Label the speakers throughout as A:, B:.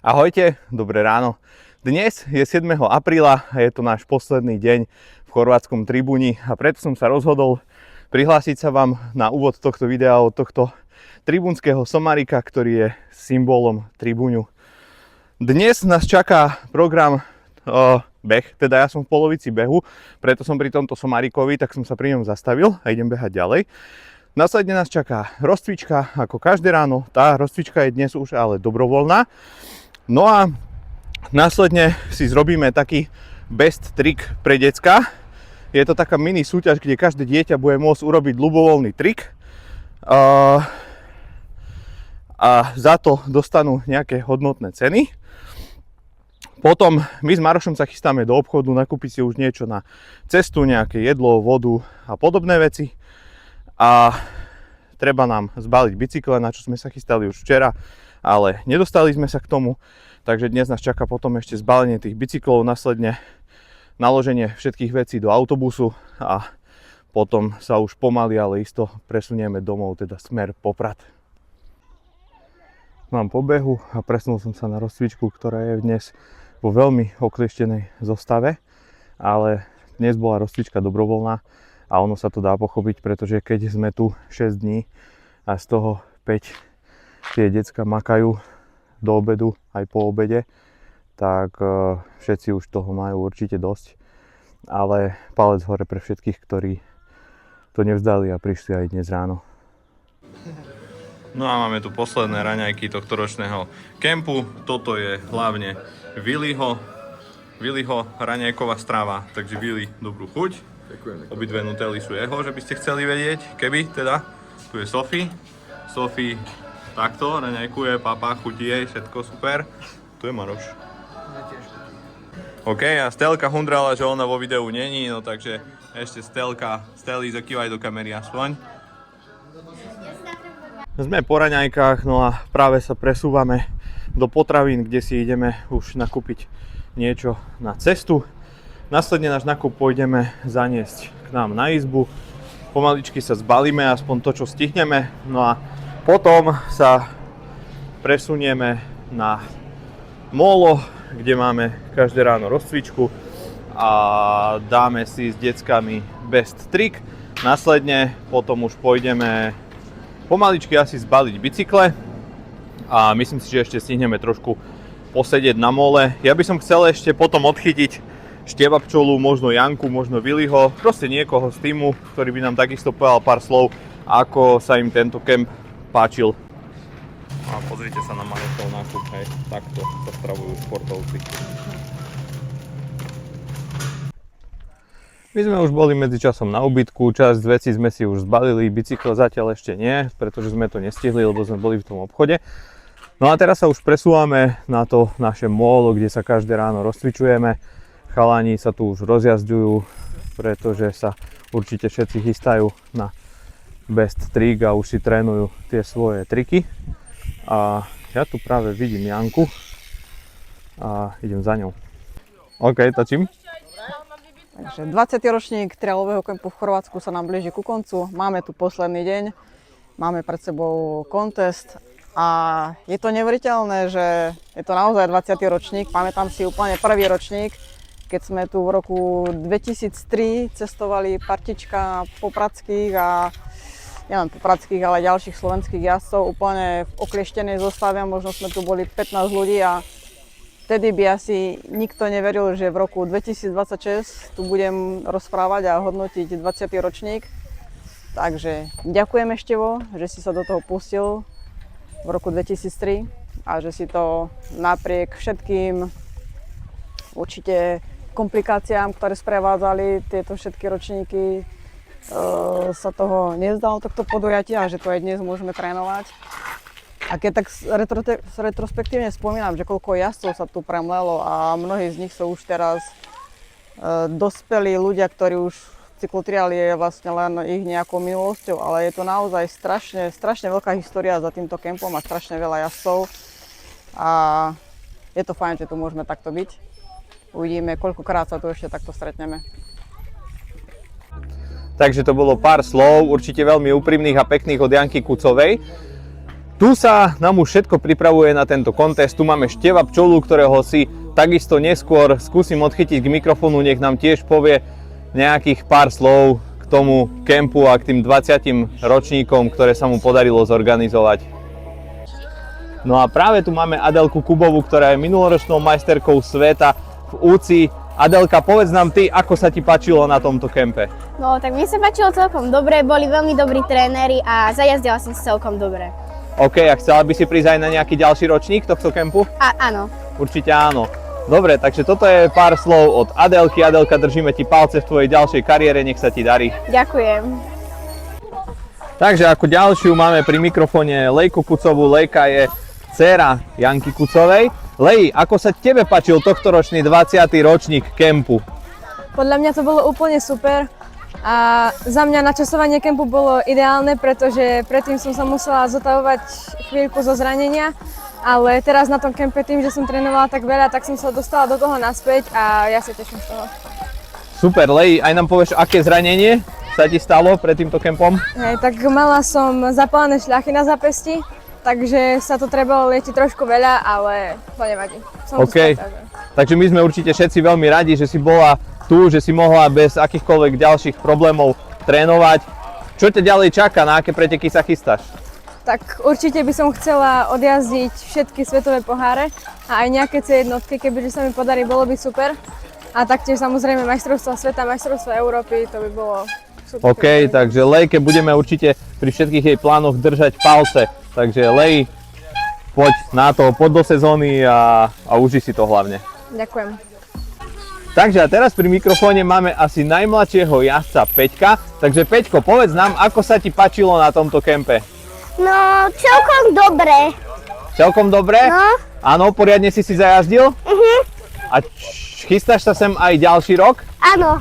A: Ahojte, dobré ráno. Dnes je 7. apríla a je to náš posledný deň v chorvátskom tribúni a preto som sa rozhodol prihlásiť sa vám na úvod tohto videa od tohto tribúnskeho somárika, ktorý je symbolom tribúňu. Dnes nás čaká program beh, teda ja som v polovici behu, preto som pri tomto somárikovi, tak som sa pri ňom zastavil a idem behať ďalej. Následne nás čaká rozcvička, ako každé ráno. Tá rozcvička je dnes už ale dobrovoľná. No a následne si zrobíme taký best trick pre decka. Je to taká mini súťaž, kde každé dieťa bude môcť urobiť ľubovoľný trik. A za to dostanú nejaké hodnotné ceny. Potom my s Marošom sa chystáme do obchodu nakúpiť si už niečo na cestu, nejaké jedlo, vodu a podobné veci. A treba nám zbaliť bicykle, na čo sme sa chystali už včera, ale nedostali sme sa k tomu, takže dnes nás čaká potom ešte zbalenie tých bicyklov, následne naloženie všetkých vecí do autobusu a potom sa už pomaly, ale isto presunieme domov, teda smer Poprad. Mám pobehu a presunul som sa na rozcvičku, ktorá je dnes vo veľmi oklieštenej zostave, ale dnes bola rozcvička dobrovoľná a ono sa to dá pochopiť, pretože keď sme tu 6 dní a z toho 5 tie decka makajú do obedu aj po obede, tak všetci už toho majú určite dosť. Ale palec hore pre všetkých, ktorí to nevzdali a prišli aj dnes ráno. No a máme tu posledné raňajky tohto ročného kempu. Toto je hlavne Viliho raňajková strava, takže Vili, dobrú chuť.
B: Ďakujem.
A: Obidve nutely sú jeho, že by ste chceli vedieť, keby teda. Tu je Sofie takto raňajkuje, papa, chutí jej, všetko super. Tu je Maroš. OK, a Stelka hundrala, že ona vo videu není, no takže ešte Steli, zakývaj do kamery aspoň. Sme po raňajkách, no a práve sa presúvame do potravín, kde si ideme už nakúpiť niečo na cestu. Následne náš nákup pôjdeme zaniesť k nám na izbu. Pomaličky sa zbalíme, aspoň to, čo stihneme. No a potom sa presunieme na molo, kde máme každé ráno rozcvičku a dáme si s deckami best trick. Následne potom už pôjdeme pomaličky asi zbaliť bicykle a myslím si, že ešte stihneme trošku posedieť na mole. Ja by som chcel ešte potom odchytiť Števa Pčolu, možno Janku, možno Viliho, proste niekoho z týmu, ktorý by nám takisto povedal pár slov, ako sa im tento kemp páčil. A pozrite sa na Marošov nákup, hej, takto sa stravujú športovci. My sme už boli medzičasom na ubytku, časť vecí sme si už zbalili, bicykel zatiaľ ešte nie, pretože sme to nestihli, lebo sme boli v tom obchode. No a teraz sa už presúvame na to naše molo, kde sa každé ráno rozcvičujeme. Chalani sa tu už rozjazďujú, pretože sa určite všetci chystajú na best trick a už si trénujú tie svoje triky. A ja tu práve vidím Janku a idem za ňou. OK, točím.
C: Takže 20. ročník trialového kempu v Chorvátsku sa nám blíži ku koncu. Máme tu posledný deň, máme pred sebou kontest a je to neuveriteľné, že je to naozaj 20. ročník. Pamätám si úplne prvý ročník, keď sme tu v roku 2003 cestovali partička popradských a nielen popradských, ale aj ďalších slovenských jazdcov úplne v oklieštenej zostave. Možno sme tu boli 15 ľudí a vtedy by asi nikto neveril, že v roku 2026 tu budem rozprávať a hodnotiť 20. ročník. Takže ďakujem Števo, že si sa do toho pustil v roku 2003 a že si to napriek všetkým určite komplikáciám, ktoré sprevádzali tieto všetky ročníky, sa toho nevzdal tohto podujatia a že to aj dnes môžeme trénovať. A keď tak retrospektívne spomínam, že koľko jazdcov sa tu premlelo a mnohí z nich sú už teraz dospelí ľudia, ktorí už cyklotriál je vlastne len ich nejakou minulosťou, ale je to naozaj strašne veľká história za týmto kempom a strašne veľa jazdcov. A je to fajn, že tu môžeme takto byť. Uvidíme, koľkokrát sa tu ešte takto stretneme.
A: Takže to bolo pár slov, určite veľmi úprimných a pekných od Janky Kucovej. Tu sa nám už všetko pripravuje na tento kontest. Tu máme Števa Pčolu, ktorého si takisto neskôr skúsim odchytiť k mikrofónu, nech nám tiež povie nejakých pár slov k tomu kempu a k tým 20 ročníkom, ktoré sa mu podarilo zorganizovať. No a práve tu máme Adelku Kubovú, ktorá je minuloročnou majsterkou sveta v UCI. Adelka, povedz nám ty, ako sa ti páčilo na tomto kempe?
B: No, tak mne sa páčilo celkom dobre, boli veľmi dobrí tréneri a zajazdila som sa celkom dobre.
A: OK, a chcela by si prísť aj na nejaký ďalší ročník tohto kempu?
B: Áno.
A: Určite áno. Dobre, takže toto je pár slov od Adelky. Adelka, držíme ti palce v tvojej ďalšej kariére, nech sa ti darí.
B: Ďakujem.
A: Takže ako ďalšiu máme pri mikrofóne Lejku Kucovú. Lejka je dcéra Janky Kucovej. Leji, ako sa tebe páčil tohtoročný 20. ročník kempu?
D: Podľa mňa to bolo úplne super a za mňa načasovanie kempu bolo ideálne, pretože predtým som sa musela zotavovať chvíľku zo zranenia, ale teraz na tom kempe tým, že som trénovala tak veľa, tak som sa dostala do toho naspäť a ja sa teším z toho.
A: Super, Leji, aj nám povieš, aké zranenie sa ti stalo pred týmto kempom?
D: Hej, tak mala som zapálené šľachy na zápesti, takže sa to trebalo liečiť trošku veľa, ale to nevadí.
A: OK, takže my sme určite všetci veľmi radi, že si bola tu, že si mohla bez akýchkoľvek ďalších problémov trénovať. Čo ťa ďalej čaká? Na aké preteky sa chystáš?
D: Tak určite by som chcela odjazdiť všetky svetové poháre a aj nejaké C1, kebyže sa mi podarí, bolo by super. A taktiež samozrejme majstrovstvá sveta, majstrovstvá Európy, to by bolo super.
A: OK, takže Lejke budeme určite pri všetkých jej plánoch držať palce. Takže Lej, poď na to, poď do sezóny a uži si to hlavne.
D: Ďakujem.
A: Takže a teraz pri mikrofóne máme asi najmladšieho jazdca Peťka. Takže Peťko, povedz nám, ako sa ti páčilo na tomto kempe?
B: No, celkom dobre.
A: Celkom dobre?
B: No.
A: Áno, poriadne si zajazdil? A chystáš sa sem aj ďalší rok?
B: Áno.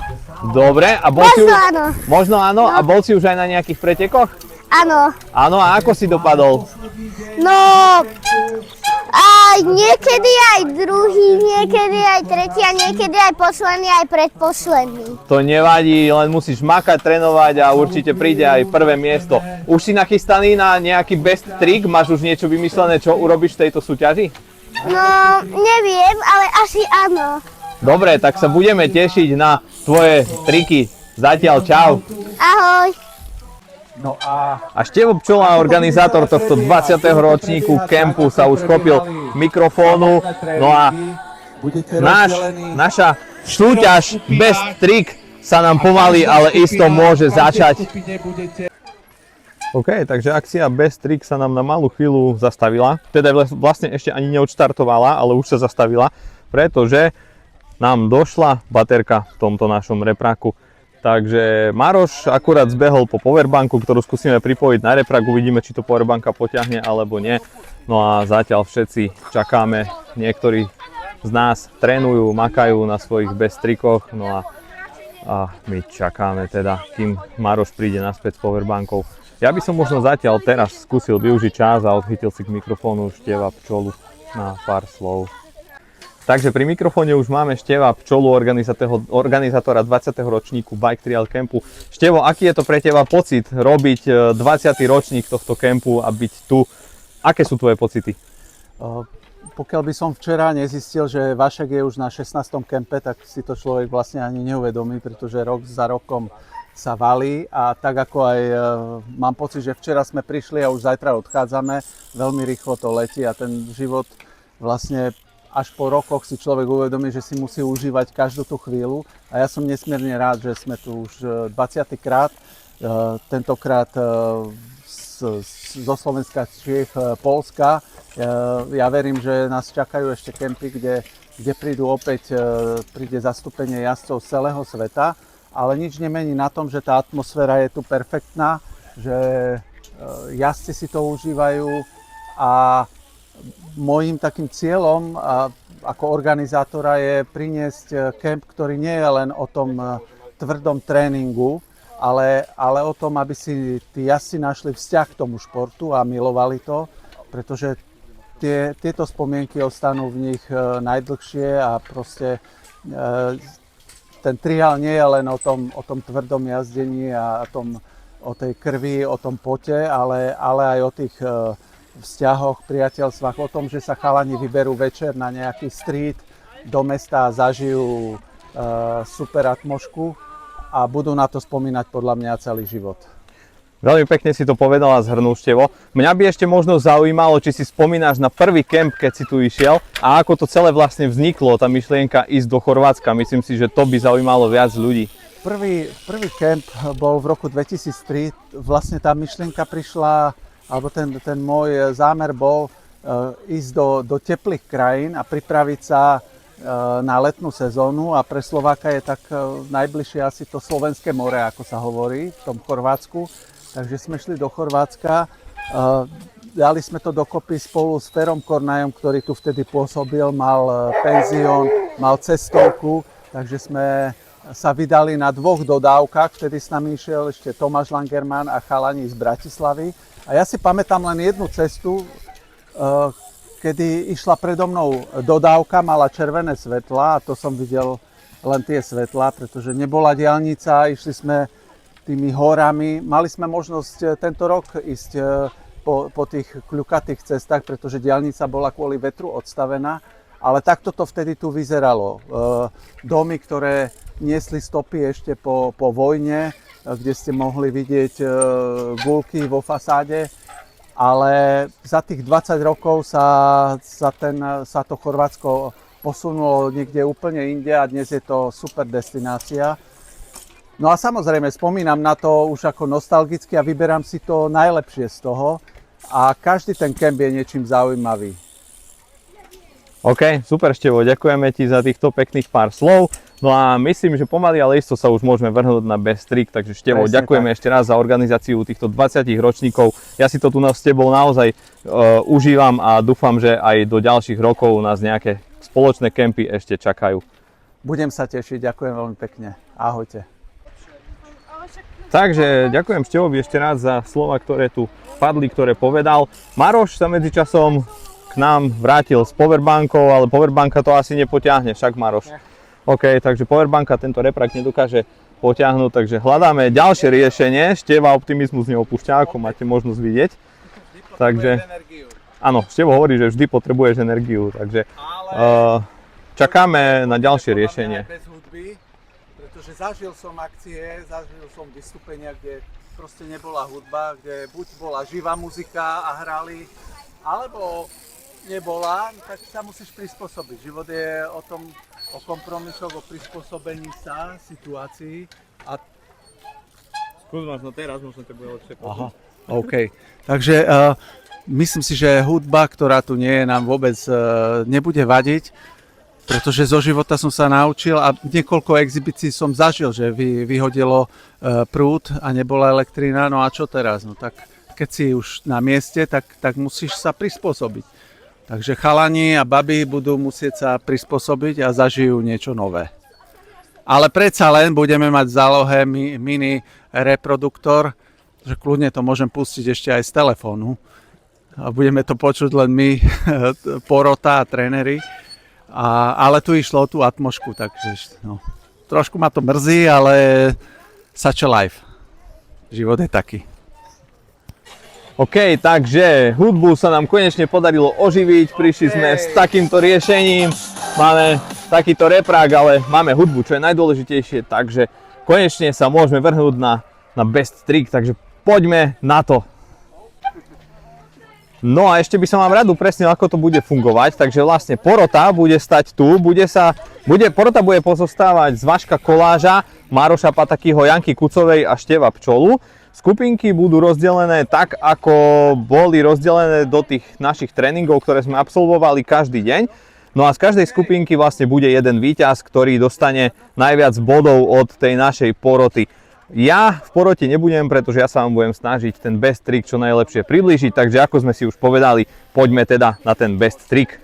A: Dobre. A bol si
B: Možno
A: už...
B: áno.
A: Možno áno? A bol si už aj na nejakých pretekoch?
B: Áno.
A: Áno, a ako si dopadol?
B: No, aj niekedy aj druhý, niekedy aj tretí a niekedy aj posledný, aj predposledný.
A: To nevadí, len musíš makať, trénovať a určite príde aj prvé miesto. Už si nachystaný na nejaký best trick? Máš už niečo vymyslené, čo urobíš v tejto súťaži?
B: No, neviem, ale asi áno.
A: Dobre, tak sa budeme tešiť na tvoje triky. Zatiaľ čau.
B: Ahoj.
A: A Števo Pčola, organizátor tohto 20. ročníku kempu, sa už chopil mikrofónu. No a naša súťaž Best Trick sa nám pomaly, ale isto môže začať. OK, takže akcia Best Trick sa nám na malú chvíľu zastavila. Teda vlastne ešte ani neodštartovala, ale už sa zastavila, pretože nám došla baterka v tomto našom repráku. Takže Maroš akurát zbehol po powerbanku, ktorú skúsime pripojiť na reprak, uvidíme, či to powerbanka potiahne alebo nie. No a zatiaľ všetci čakáme, niektorí z nás trénujú, makajú na svojich best trikoch, no a my čakáme teda, kým Maroš príde naspäť s powerbankou. Ja by som možno zatiaľ teraz skúsil využiť čas a odchytil si k mikrofónu Števa Pčolu na pár slov. Takže pri mikrofóne už máme Števa Pčolu, organizátora 20. ročníku Bike Trial Campu. Števo, aký je to pre teba pocit robiť 20. ročník tohto kempu a byť tu? Aké sú tvoje pocity?
E: Pokiaľ by som včera nezistil, že Vašek je už na 16. kempe, tak si to človek vlastne ani neuvedomí, pretože rok za rokom sa valí a tak ako aj mám pocit, že včera sme prišli a už zajtra odchádzame, veľmi rýchlo to letí a ten život vlastne až po rokoch si človek uvedomí, že si musí užívať každú tú chvíľu a ja som nesmierne rád, že sme tu už 20. krát, tentokrát zo Slovenska, Čiech, Poľska. Ja verím, že nás čakajú ešte kempy, kde príde zastúpenie jazdcov z celého sveta, ale nič nemení na tom, že tá atmosféra je tu perfektná, že jazdci si to užívajú a môjim takým cieľom ako organizátora je priniesť kemp, ktorý nie je len o tom tvrdom tréningu, ale o tom, aby si tí jazdci našli vzťah k tomu športu a milovali to, pretože tieto spomienky ostanú v nich najdlhšie a proste ten triál nie je len o tom tvrdom jazdení a o tej krvi, o tom pote, ale aj o tých vzťahoch, priateľstvách, o tom, že sa chalani vyberú večer na nejaký street do mesta a zažijú super atmošku a budú na to spomínať podľa mňa celý život.
A: Veľmi pekne si to povedal a zhrnul, Števo. Mňa by ešte možno zaujímalo, či si spomínaš na prvý kemp, keď si tu išiel a ako to celé vlastne vzniklo, tá myšlienka ísť do Chorvátska. Myslím si, že to by zaujímalo viac ľudí.
E: Prvý kemp bol v roku 2003. Vlastne tá myšlienka prišla, alebo ten môj zámer bol ísť do teplých krajín a pripraviť sa na letnú sezónu a pre Slováka je tak najbližšie asi to Slovenské more, ako sa hovorí v tom Chorvátsku. Takže sme šli do Chorvátska, dali sme to dokopy spolu s Ferom Kornajom, ktorý tu vtedy pôsobil, mal penzión, mal cestovku, takže sme sa vydali na 2 dodávkach, vtedy s nami išiel ešte Tomáš Langerman a chalani z Bratislavy. A ja si pamätám len jednu cestu, kedy išla predo mnou dodávka, mala červené svetlá a to som videl len tie svetlá, pretože nebola diaľnica, išli sme tými horami. Mali sme možnosť tento rok ísť po tých kľukatých cestách, pretože diaľnica bola kvôli vetru odstavená, ale takto to vtedy tu vyzeralo. Domy, ktoré niesli stopy ešte po vojne, kde ste mohli vidieť guľky vo fasáde, ale za tých 20 rokov sa to Chorvátsko posunulo niekde úplne inde a dnes je to super destinácia. No a samozrejme, spomínam na to už ako nostalgicky a vyberám si to najlepšie z toho a každý ten kemp je niečím zaujímavý.
A: OK, super, Števo, ďakujeme ti za týchto pekných pár slov. No a myslím, že pomaly, ale isto sa už môžeme vrhnúť na Best Trick, takže Števo, ďakujeme ešte raz za organizáciu týchto 20 ročníkov. Ja si to tu s tebou naozaj užívam a dúfam, že aj do ďalších rokov nás nejaké spoločné kempy ešte čakajú.
E: Budem sa tešiť, ďakujem veľmi pekne. Ahojte.
A: Takže ďakujem Števovi ešte raz za slova, ktoré tu padli, ktoré povedal. Maroš sa medzičasom k nám vrátil s powerbankou, ale powerbanka to asi nepotiahne, však Maroš. OK, takže powerbanka tento reprak nedokáže potiahnuť, takže hľadáme ďalšie riešenie. Števa optimizmus neopúšťa, ako máte možnosť vidieť. Takže áno, Števo hovorí, že vždy potrebuješ energiu, takže čakáme na ďalšie riešenie.
E: Pretože zažil som akcie, zažil som vystúpenia, kde proste nebola hudba, kde buď bola živá muzika a hrali, alebo nebola, tak sa musíš prispôsobiť. Život je o kompromisoch, o prispôsobení sa situácii.
A: Skús máš na teraz, možno to bude lepšie.
E: Aha, OK. Takže myslím si, že hudba, ktorá tu nie je, nám vôbec nebude vadiť. Pretože zo života som sa naučil a niekoľko exhibícií som zažil, že vyhodilo prúd a nebola elektrina, no a čo teraz? No tak keď si už na mieste, tak musíš sa prispôsobiť. Takže chalani a baby budú musieť sa prispôsobiť a zažijú niečo nové. Ale predsa len budeme mať v zálohe mini reproduktor, že kľudne to môžem pustiť ešte aj z telefónu. A budeme to počuť len my, porota a tréneri. Ale tu išlo o tú atmošku, takže no, trošku ma to mrzí, ale such a life. Život je taký.
A: OK, takže hudbu sa nám konečne podarilo oživiť, prišli sme s takýmto riešením, máme takýto reprák, ale máme hudbu, čo je najdôležitejšie, takže konečne sa môžeme vrhnúť na Best Trick, takže poďme na to. No a ešte by som vám rád upresnil, ako to bude fungovať, takže vlastne porota bude stať tu, porota bude pozostávať z Vaška Koláža, Maroša Patakyho, Janky Kucovej a Števa Pčolu. Skupinky budú rozdelené tak, ako boli rozdelené do tých našich tréningov, ktoré sme absolvovali každý deň. No a z každej skupinky vlastne bude jeden víťaz, ktorý dostane najviac bodov od tej našej poroty. Ja v porote nebudem, pretože ja sa vám budem snažiť ten Best Trick čo najlepšie priblížiť, takže ako sme si už povedali, poďme teda na ten Best Trick.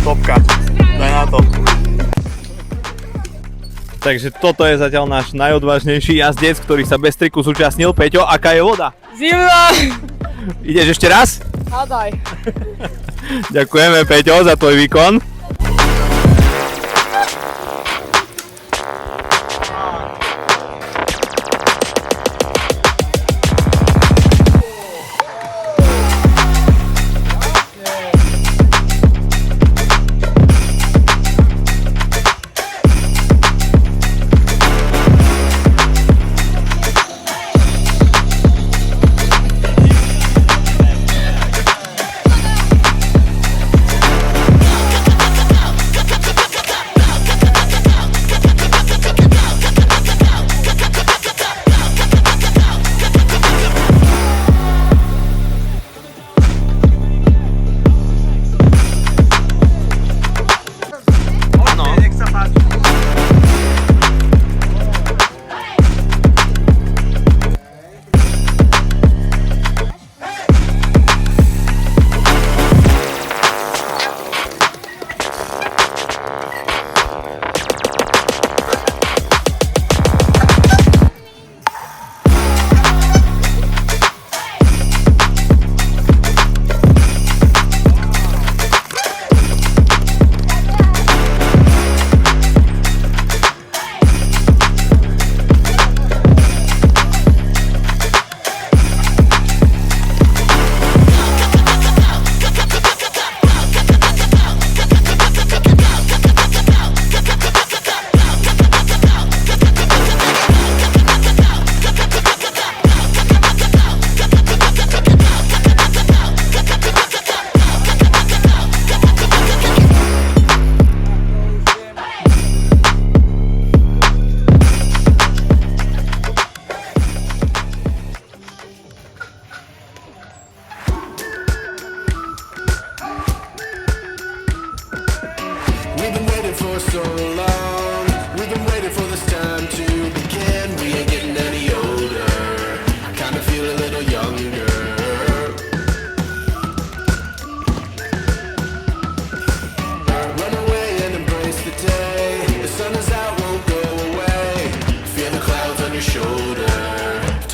A: topka. Daj na to. Takže toto je zatiaľ náš najodvážnejší jazdec, ktorý sa bez triku zúčastnil. Peťo, aká je voda?
D: Zimná!
A: Ideš ešte raz?
D: Hádaj.
A: Ďakujeme, Peťo, za tvoj výkon.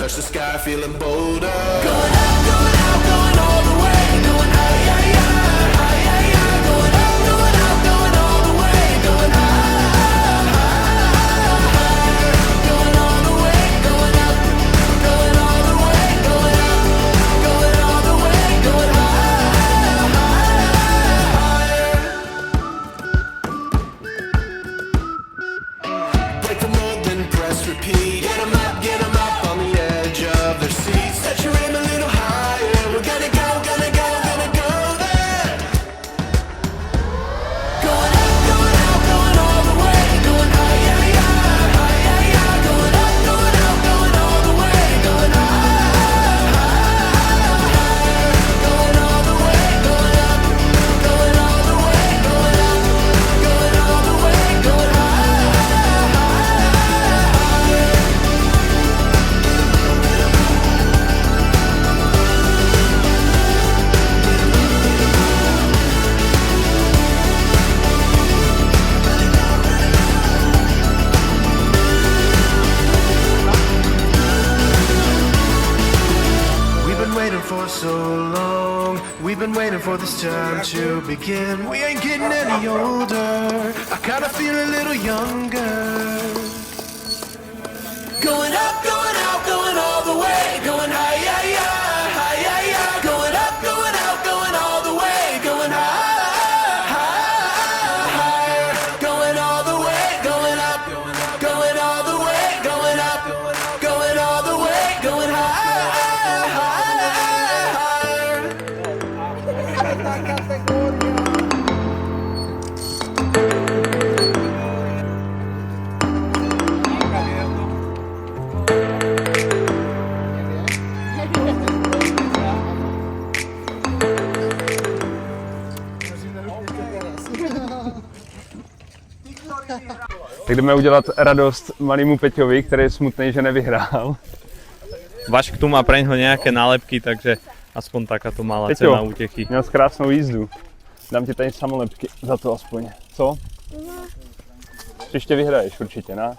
F: Touch the sky, feeling bolder.
G: Going up, going out, going all the way. Going high, yeah, yeah, high, yeah, yeah. Going up, going out, going all the way. Going high, higher. Going all the way, going up. Going all the way, going up. Going all the way, going higher.
F: Break the mold, then press repeat. Get 'em up on the edge of their seats. Set your aim a little higher. We're gonna go, gonna go, gonna go there.
G: Going up, going out, going all the way. Going high, yeah, yeah, high, yeah, yeah. Going up, going out, going all the way. Going higher. Going all the way, going up. Going all the way, going up. Going all the way, going
F: We've been waiting for so long. We've been waiting for this time to begin. We ain't getting any older. I kinda feel a little younger.
G: Going up, going out, going all the way. Going high, yeah, yeah, high, yeah, yeah. Going up, going out, going all the way. Going higher. Going all the way, going up. Going all the way, going up. Going all the way, going higher.
H: Tak jdeme udělat radost malému Peťovi, který je smutný, že nevyhrál.
A: Vašk tu má preňho nejaké nálepky, takže aspoň takáto malá
H: Peťo,
A: cena útechy.
H: měl jsi krásnou jízdu. Dám ti tady samolepky za to aspoň. Co? Příště vyhraješ určitě, ne?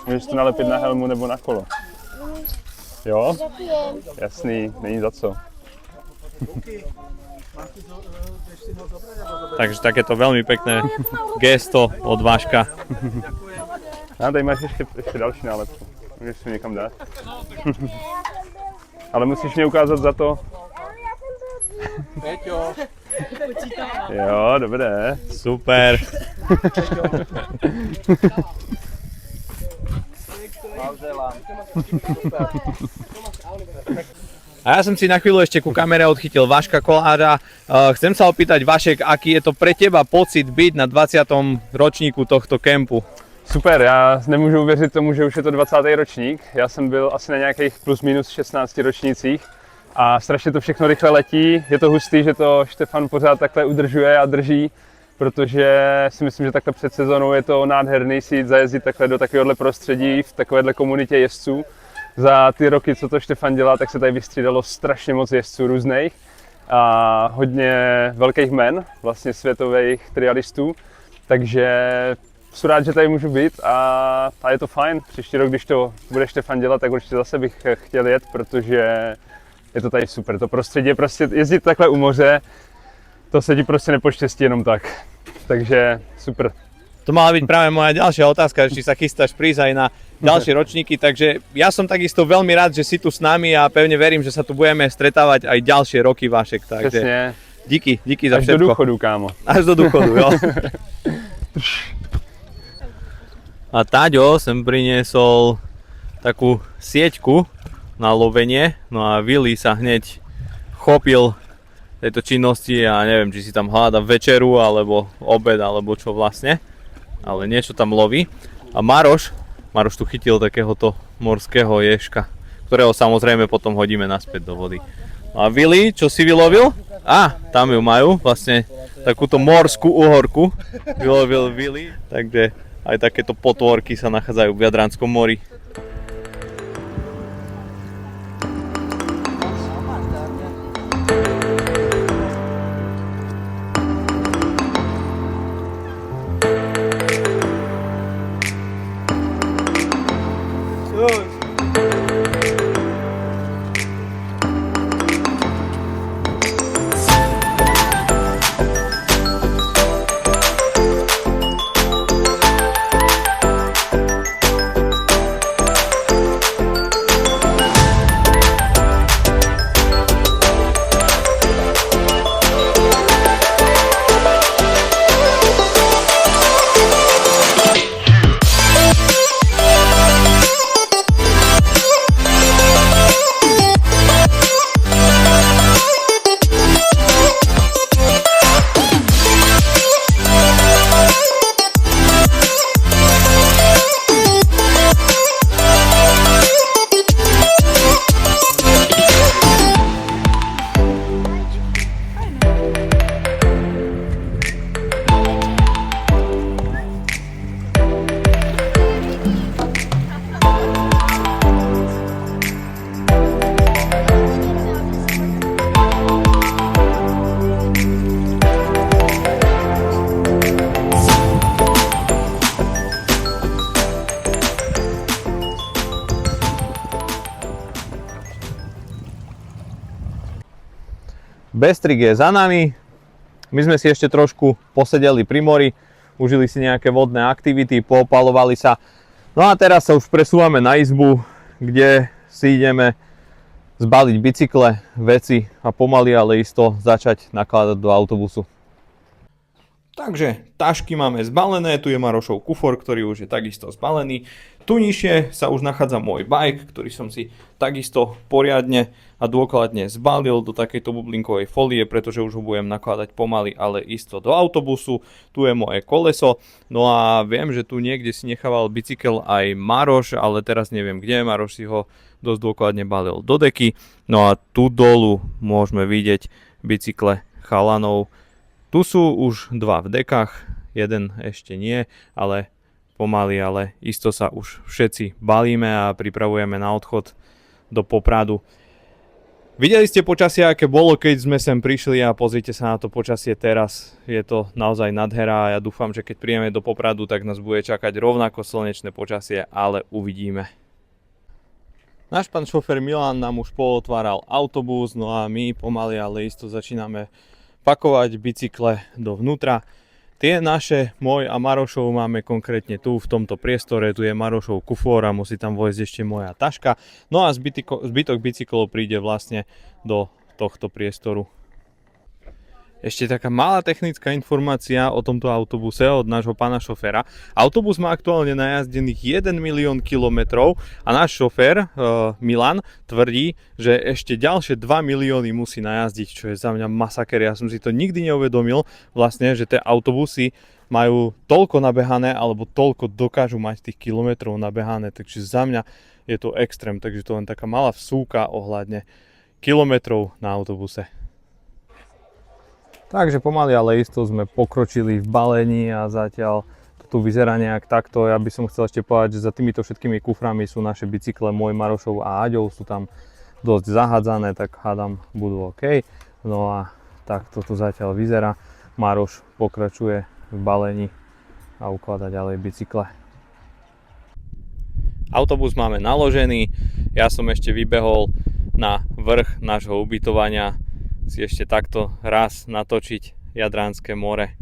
H: Můžeš to nalepit na helmu nebo na kolo. Jo? Jasný, není za co.
A: Takže takéto veľmi pekné gesto od Vaška.
H: A tady máš ještě další nálepku. Můžeš si někam dát. Ale musíš mě ukázat za to.
E: Peťo,
H: Jo, dobré.
A: Super.
E: blahoželám.
A: A ja som si na chvíľu ešte ku kamere odchytil Vaška Kolára. Chcem sa opýtať, Vašek, aký je to pre teba pocit byť na 20. ročníku tohto kempu?
H: Super, já nemůžu uvěřit tomu, že už je to 20. ročník. Já jsem byl asi na nějakých plus minus 16 ročnících a strašně to všechno rychle letí. Je to hustý, že to Štefan pořád takhle udržuje a drží, protože si myslím, že takhle před sezónou je to nádherný si jít zajezdit takhle do takovéhohle prostředí, v takovéhle komunitě jezdců. Za ty roky, co to Štefan dělá, tak se tady vystřídalo strašně moc jezdců různých a hodně velkých men, vlastně světových trialistů, takže jsem rád, že tady můžu být a je to fajn. Příští rok, když to bude Štefan dělat, tak určitě zase bych chtěl jet, protože je to tady super. To prostředí, prostě jezdit takhle u moře, to se ti prostě nepoštěstí jenom tak. Takže super.
A: To mala byť práve moja ďalšia otázka, či sa chystáš prísť aj na ďalšie ročníky, takže ja som takisto veľmi rád, že si tu s nami a pevne verím, že sa tu budeme stretávať aj ďalšie roky, Vašek, takže
H: Přesně.
A: díky za
H: Až
A: všetko.
H: do důchodu, kámo.
A: Až do důchodu, jo. A Taďo sem priniesol takú sieťku na lovenie, no a Willy sa hneď chopil tejto činnosti a neviem, či si tam hľada večeru, alebo obed, alebo čo vlastne, ale niečo tam loví. A Maroš tu chytil takéhoto morského ježka, ktorého samozrejme potom hodíme naspäť do vody. A Willy, čo si vylovil? Tam ju majú, vlastne takúto morskú uhorku vylovil Willy, takže aj takéto potvorky sa nachádzajú v Jadranskom mori. Bestrik je za nami, my sme si ešte trošku posedeli pri mori, užili si nejaké vodné aktivity, poopalovali sa. No a teraz sa už presúvame na izbu, kde si ideme zbaliť bicykle, veci a pomaly, ale isto začať nakladať do autobusu. Takže tašky máme zbalené, tu je Marošov kufor, ktorý už je takisto zbalený. Tu nižšie sa už nachádza môj bike, ktorý som si takisto poriadne a dôkladne zbalil do takejto bublinkovej folie, pretože už ho budem nakladať pomaly, ale isto do autobusu. Tu je moje koleso, no a viem, že tu niekde si nechával bicykel aj Maroš, ale teraz neviem kde, Maroš si ho dosť dôkladne balil do deky. No a tu dolu môžeme vidieť bicykle chalanov. Tu sú už dva v dekách, jeden ešte nie, ale pomaly, ale isto sa už všetci balíme a pripravujeme na odchod do Popradu. Videli ste počasie, aké bolo, keď sme sem prišli a pozrite sa na to počasie teraz. Je to naozaj nadhera a ja dúfam, že keď príjeme do Popradu, tak nás bude čakať rovnako slnečné počasie, ale uvidíme. Náš pán šofér Milan nám už pootváral autobus, no a my pomaly ale isto začíname pakovať bicykle dovnútra. Tie naše, môj a Marošov, máme konkrétne tu v tomto priestore, tu je Marošov kufor a musí tam vojsť ešte moja taška. No a zbytok bicyklov príde vlastne do tohto priestoru. Ešte taká malá technická informácia o tomto autobuse od nášho pána šoféra. Autobus má aktuálne najazdených 1 milión kilometrov a náš šofér Milan tvrdí, že ešte ďalšie 2 milióny musí najazdiť, čo je za mňa masaker. Ja som si to nikdy neuvedomil vlastne, že tie autobusy majú toľko nabehané alebo toľko dokážu mať tých kilometrov nabehané, takže za mňa je to extrém, takže to len taká malá vsúka ohľadne kilometrov na autobuse. Takže pomaly, ale isto sme pokročili v balení a zatiaľ to tu vyzerá nejak takto. Ja by som chcel ešte povedať, že za týmito všetkými kuframi sú naše bicykle, môj, Marošov a Aďov, sú tam dosť zahádzané, tak hádam budú OK. No a takto to zatiaľ vyzerá. Maroš pokračuje v balení a ukladá ďalej bicykle. Autobus máme naložený, ja som ešte vybehol na vrch nášho ubytovania si ešte takto raz natočiť Jadranské more.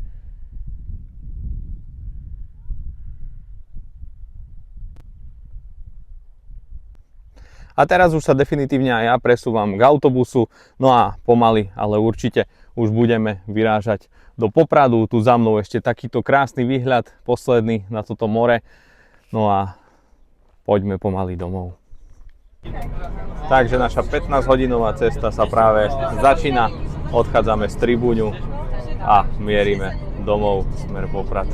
A: A teraz už sa definitívne aj ja presúvam k autobusu, no a pomaly, ale určite už budeme vyrážať do Popradu. Tu za mnou ešte takýto krásny výhľad, posledný na toto more. No a poďme pomaly domov. Takže naša 15-hodinová cesta sa práve začína. Odchádzame z Tribúňu a mierime domov smer Poprad.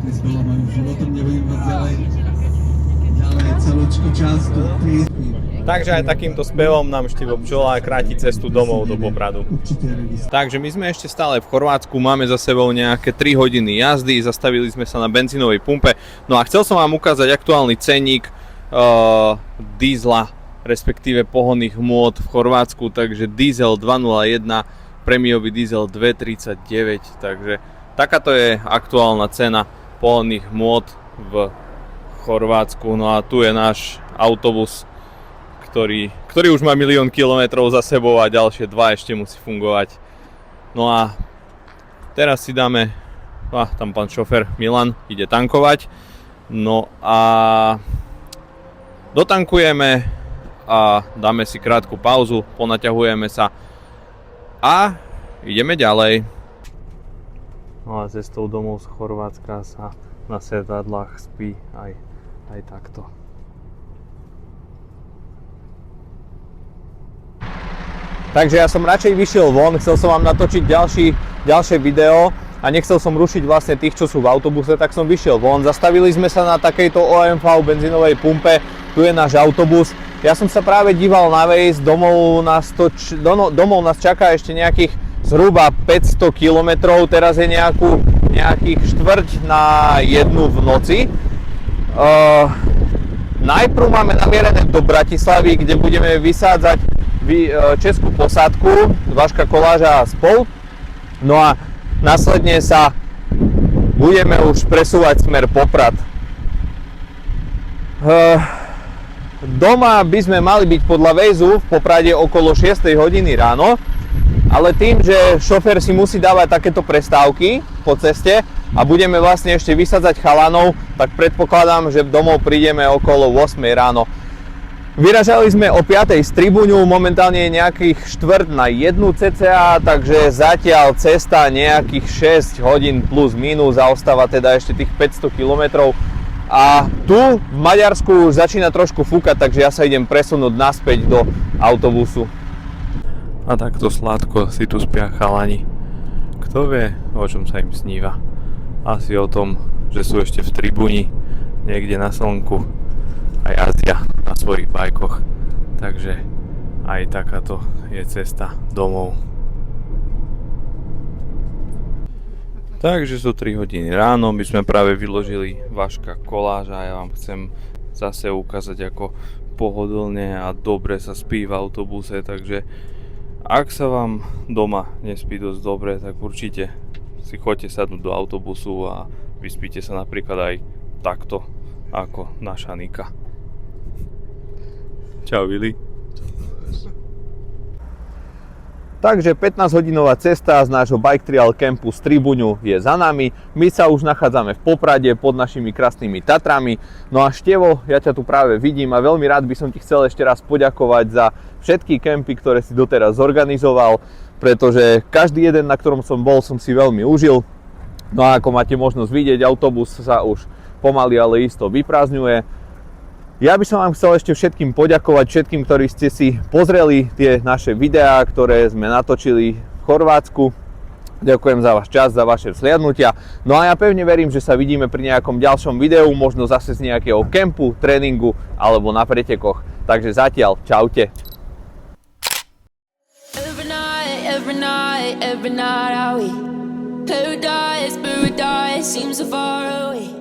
I: Zbylo mojím životom, nebudem mať ďalej celúčku častu.
A: Takže aj takýmto spevom nám Štivo Bčola kráti cestu domov do Popradu. Takže my sme ešte stále v Chorvátsku, máme za sebou nejaké 3 hodiny jazdy, zastavili sme sa na benzínovej pumpe. No a chcel som vám ukázať aktuálny cenník diesla, respektíve pohonných hmôt v Chorvátsku. Takže diesel 2.01, prémiový diesel 2.39, takže takáto je aktuálna cena pohonných hmôt v Chorvátsku. No a tu je náš autobus, ktorý už má 1 milión kilometrov za sebou a ďalšie 2 ešte musí fungovať. No a teraz si dáme, tam pán šofér Milan ide tankovať. No a dotankujeme a dáme si krátku pauzu, ponaťahujeme sa a ideme ďalej. No a cestou domov z Chorvátska sa na sedadlách spí aj takto. Takže ja som radšej vyšiel von, chcel som vám natočiť ďalšie video a nechcel som rušiť vlastne tých, čo sú v autobuse, tak som vyšiel von. Zastavili sme sa na takejto OMV benzínovej pumpe, tu je náš autobus. Ja som sa práve díval na Waze, domov nás čaká ešte nejakých zhruba 500 km, teraz je nejakých 1:45 v noci. Najprv máme namierené do Bratislavy, kde budeme vysádzať českú posádku, Vaška Koláža a spol. No a následne sa budeme už presúvať smer Poprad. Doma by sme mali byť podľa Wazeu v Poprade okolo 6 hodiny ráno, ale tým, že šofér si musí dávať takéto prestávky po ceste a budeme vlastne ešte vysádzať chalanov, tak predpokladám, že domov prídeme okolo 8 ráno. Vyražali sme o 5 z Tribúňu, momentálne je nejakých 1:45 cca, takže zatiaľ cesta nejakých 6 hodín plus minus a ostáva teda ešte tých 500 km. A tu v Maďarsku už začína trošku fúkať, takže ja sa idem presunúť naspäť do autobusu. A takto sladko si tu spia chalani. Kto vie, o čom sa im sníva? Asi o tom, že sú ešte v tribúni, niekde na slnku a jazdia na svojich bajkoch. Takže aj takáto je cesta domov. Takže sú 3 hodiny ráno, my sme práve vyložili Vaška koláž a ja vám chcem zase ukázať, ako pohodlne a dobre sa spí v autobuse, takže ak sa vám doma nespí dosť dobre, tak určite si choďte sadnúť do autobusu a vyspíte sa napríklad aj takto, ako naša Nika. Čau, Vili. Takže 15-hodinová cesta z nášho Bike Trial Campu z Tribuňu je za nami. My sa už nachádzame v Poprade pod našimi krásnymi Tatrami. No a Števo, ja ťa tu práve vidím a veľmi rád by som ti chcel ešte raz poďakovať za všetky kempy, ktoré si doteraz zorganizoval, pretože každý jeden, na ktorom som bol, som si veľmi užil. No a ako máte možnosť vidieť, autobus sa už pomaly, ale isto vyprázdňuje. Ja by som vám chcel ešte všetkým poďakovať, všetkým, ktorí ste si pozreli tie naše videá, ktoré sme natočili v Chorvátsku. Ďakujem za váš čas, za vaše vzhliadnutia. No a ja pevne verím, že sa vidíme pri nejakom ďalšom videu, možno zase z nejakého kempu, tréningu alebo na pretekoch. Takže zatiaľ, čaute.
G: Every night, paradise seems so far away.